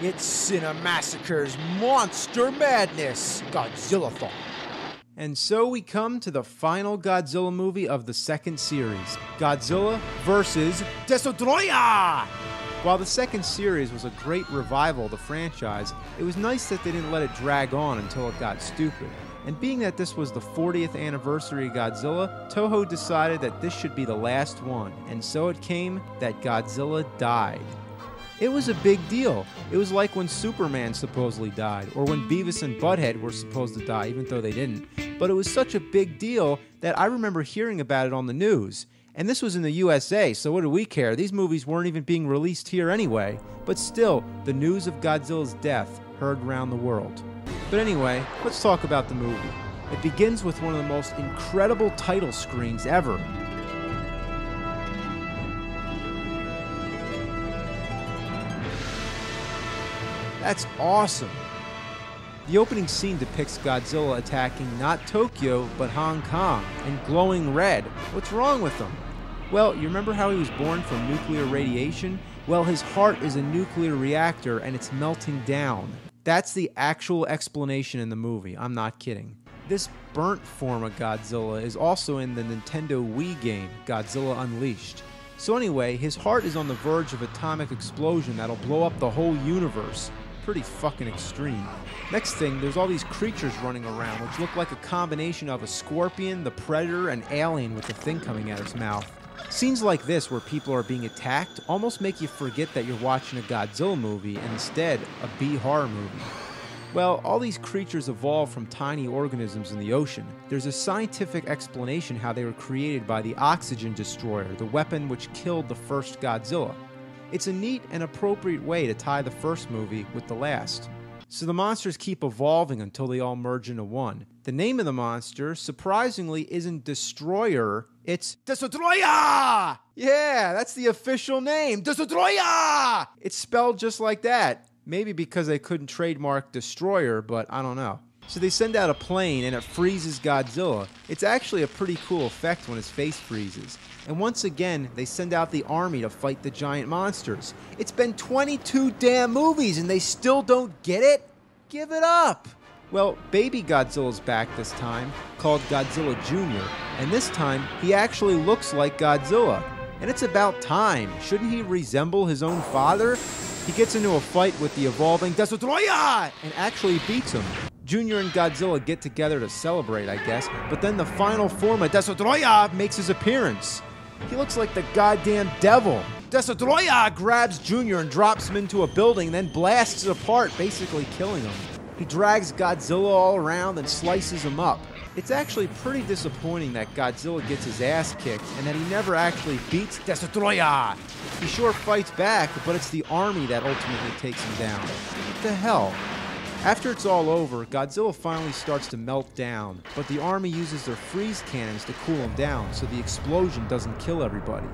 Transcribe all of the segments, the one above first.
It's Cinemassacre's Monster Madness, Godzillathon. And so we come to the final Godzilla movie of the second series, Godzilla vs. DESTROYAH! While the second series was a great revival of the franchise, it was nice that they didn't let it drag on until it got stupid. And being that this was the 40th anniversary of Godzilla, Toho decided that this should be the last one, and so it came that Godzilla died. It was a big deal. It was like when Superman supposedly died, or when Beavis and Butthead were supposed to die, even though they didn't. But it was such a big deal that I remember hearing about it on the news. And this was in the USA, so what do we care? These movies weren't even being released here anyway. But still, the news of Godzilla's death heard around the world. But anyway, let's talk about the movie. It begins with one of the most incredible title screens ever. That's awesome. The opening scene depicts Godzilla attacking not Tokyo, but Hong Kong, in glowing red. What's wrong with him? Well, you remember how he was born from nuclear radiation? Well, his heart is a nuclear reactor and it's melting down. That's the actual explanation in the movie, I'm not kidding. This burnt form of Godzilla is also in the Nintendo Wii game, Godzilla Unleashed. So anyway, his heart is on the verge of atomic explosion that'll blow up the whole universe. Pretty fucking extreme. Next thing, there's all these creatures running around which look like a combination of a scorpion, the predator, and alien with the thing coming out of its mouth. Scenes like this where people are being attacked almost make you forget that you're watching a Godzilla movie and instead a B-horror movie. Well, all these creatures evolved from tiny organisms in the ocean. There's a scientific explanation how they were created by the Oxygen Destroyer, the weapon which killed the first Godzilla. It's a neat and appropriate way to tie the first movie with the last. So the monsters keep evolving until they all merge into one. The name of the monster, surprisingly, isn't Destroyer, it's DESTROYAH! Yeah, that's the official name, DESTROYAH! It's spelled just like that. Maybe because they couldn't trademark Destroyer, but I don't know. So they send out a plane and it freezes Godzilla. It's actually a pretty cool effect when his face freezes. And once again, they send out the army to fight the giant monsters. It's been 22 damn movies and they still don't get it? Give it up! Well, baby Godzilla's back this time, called Godzilla Jr. And this time, he actually looks like Godzilla. And it's about time. Shouldn't he resemble his own father? He gets into a fight with the evolving DESTROYAH and actually beats him. Junior and Godzilla get together to celebrate, I guess, but then the final form of DESTROYAH makes his appearance. He looks like the goddamn devil. DESTROYAH grabs Junior and drops him into a building, then blasts it apart, basically killing him. He drags Godzilla all around and slices him up. It's actually pretty disappointing that Godzilla gets his ass kicked and that he never actually beats DESTROYAH. He sure fights back, but it's the army that ultimately takes him down. What the hell? After it's all over, Godzilla finally starts to melt down, but the army uses their freeze cannons to cool him down so the explosion doesn't kill everybody.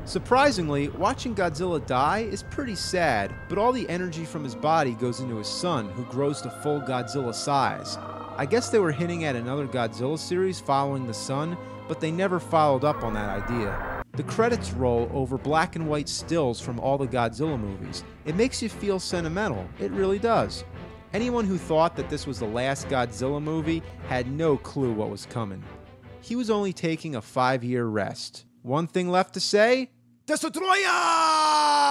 Surprisingly, watching Godzilla die is pretty sad, but all the energy from his body goes into his son, who grows to full Godzilla size. I guess they were hinting at another Godzilla series following the son, but they never followed up on that idea. The credits roll over black and white stills from all the Godzilla movies. It makes you feel sentimental, it really does. Anyone who thought that this was the last Godzilla movie had no clue what was coming. He was only taking a 5-year rest. One thing left to say, DESTROYAH!